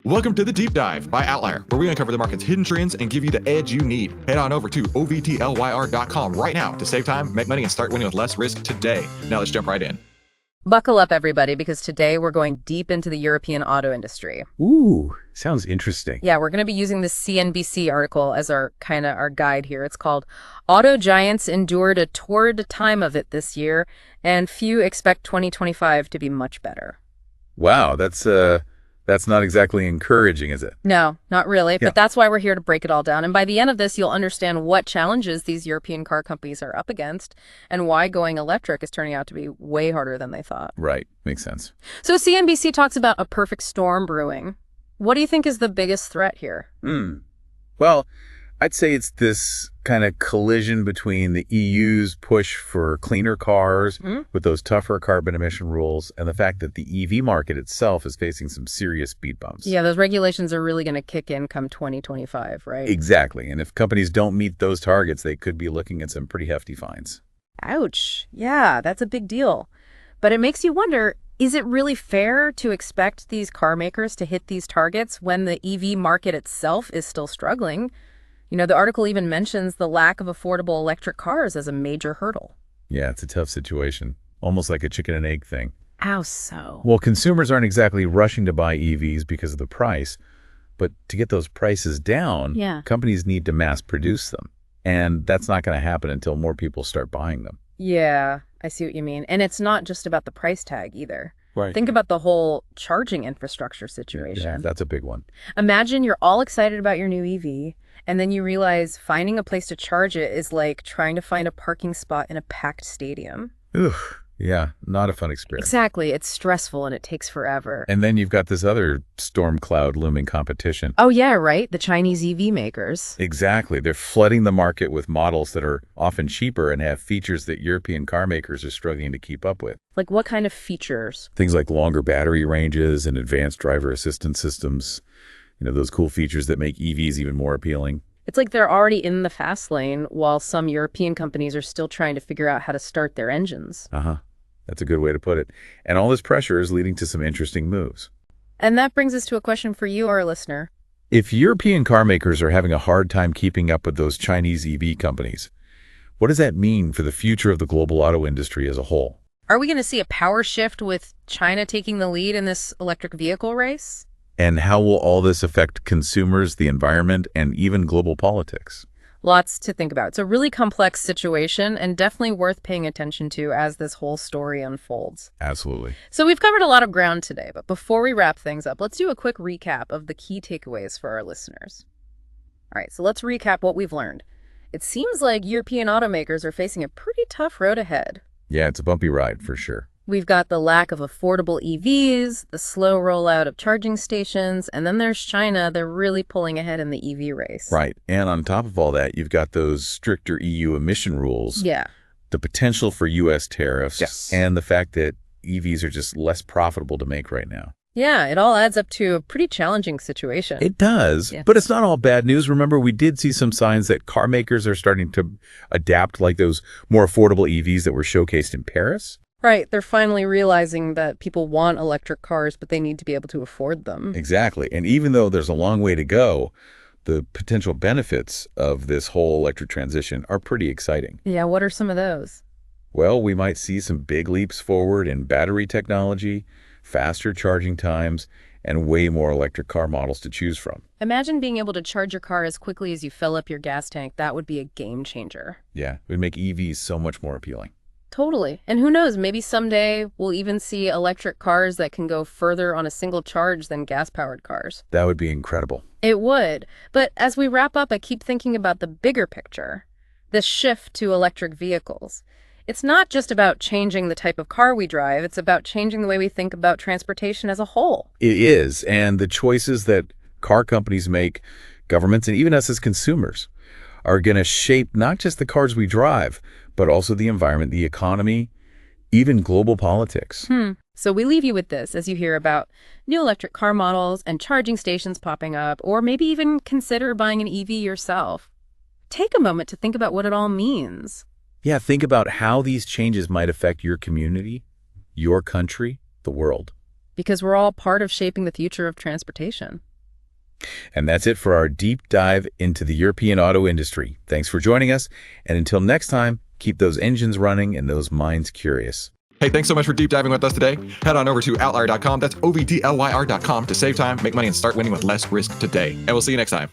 Welcome to the Deep Dive by Outlier, where we uncover the market's hidden trends and give you the edge you need. Head on over to ovtlyr.com right now to save time, make money, and start winning with less risk today. Now let's jump right in. Buckle up, everybody, because today we're going deep into the European auto industry. Ooh, sounds interesting. Yeah, we're going to be using this CNBC article as our guide here. It's called Auto Giants Endured a Torrid Time of It This Year, and Few Expect 2025 to be much better. Wow, that's not exactly encouraging, is it? No, not really, Yeah. but that's why we're here to break it all down. And by the end of this, you'll understand what challenges these European car companies are up against and why going electric is turning out to be way harder than they thought. Right, makes sense. So CNBC talks about a perfect storm brewing. What do you think is the biggest threat here? Well, I'd say it's this kind of collision between the EU's push for cleaner cars with those tougher carbon emission rules and the fact that the EV market itself is facing some serious speed bumps. Yeah, those regulations are really going to kick in come 2025, right? Exactly. And if companies don't meet those targets, they could be looking at some pretty hefty fines. Ouch. Yeah, that's a big deal. But it makes you wonder, is it really fair to expect these car makers to hit these targets when the EV market itself is still struggling? You know, the article even mentions the lack of affordable electric cars as a major hurdle. Yeah, it's a tough situation. Almost like a chicken and egg thing. How so? Well, consumers aren't exactly rushing to buy EVs because of the price, but to get those prices down, companies need to mass produce them. And that's not going to happen until more people start buying them. Yeah, I see what you mean. And it's not just about the price tag either. Right. Think about the whole charging infrastructure situation. Yeah, that's a big one. Imagine you're all excited about your new EV, and then you realize finding a place to charge it is like trying to find a parking spot in a packed stadium. Ugh, yeah, not a fun experience. Exactly. It's stressful and it takes forever. And then you've got this other storm cloud looming competition. Oh, yeah, right. The Chinese EV makers. Exactly. They're flooding the market with models that are often cheaper and have features that European car makers are struggling to keep up with. Like what kind of features? Things like longer battery ranges and advanced driver assistance systems. You know, those cool features that make EVs even more appealing. It's like they're already in the fast lane while some European companies are still trying to figure out how to start their engines. That's a good way to put it. And all this pressure is leading to some interesting moves. And that brings us to a question for you, our listener. If European car makers are having a hard time keeping up with those Chinese EV companies, what does that mean for the future of the global auto industry as a whole? Are we going to see a power shift with China taking the lead in this electric vehicle race? And how will all this affect consumers, the environment, and even global politics? Lots to think about. It's a really complex situation and definitely worth paying attention to as this whole story unfolds. Absolutely. So we've covered a lot of ground today, but before we wrap things up, let's do a quick recap of the key takeaways for our listeners. All right, so let's recap what we've learned. It seems like European automakers are facing a pretty tough road ahead. Yeah, it's a bumpy ride for sure. We've got the lack of affordable EVs, the slow rollout of charging stations, and then there's China. They're really pulling ahead in the EV race. Right. And on top of all that, you've got those stricter EU emission rules. Yeah. The potential for U.S. tariffs. Yes. And the fact that EVs are just less profitable to make right now. Yeah, it all adds up to a pretty challenging situation. It does, Yes. but it's not all bad news. Remember, we did see some signs that car makers are starting to adapt, like those more affordable EVs that were showcased in Paris. Right, they're finally realizing that people want electric cars, but they need to be able to afford them. Exactly. And even though there's a long way to go, the potential benefits of this whole electric transition are pretty exciting. Yeah, what are some of those? Well, we might see some big leaps forward in battery technology, faster charging times, and way more electric car models to choose from. Imagine being able to charge your car as quickly as you fill up your gas tank. That would be a game changer. Yeah, it would make EVs so much more appealing. Totally. And who knows, maybe someday we'll even see electric cars that can go further on a single charge than gas-powered cars. That would be incredible. It would. But as we wrap up, I keep thinking about the bigger picture, this shift to electric vehicles. It's not just about changing the type of car we drive, it's about changing the way we think about transportation as a whole. It is, and the choices that car companies make, governments, and even us as consumers are going to shape not just the cars we drive, but also the environment, the economy, even global politics. So we leave you with this as you hear about new electric car models and charging stations popping up, or maybe even consider buying an EV yourself. Take a moment to think about what it all means. Yeah, think about how these changes might affect your community, your country, the world. Because we're all part of shaping the future of transportation. And that's it for our deep dive into the European auto industry. Thanks for joining us. And until next time, keep those engines running and those minds curious. Hey, thanks so much for deep diving with us today. Head on over to outlier.com. That's OVTLYR.com to save time, make money, and start winning with less risk today. And we'll see you next time.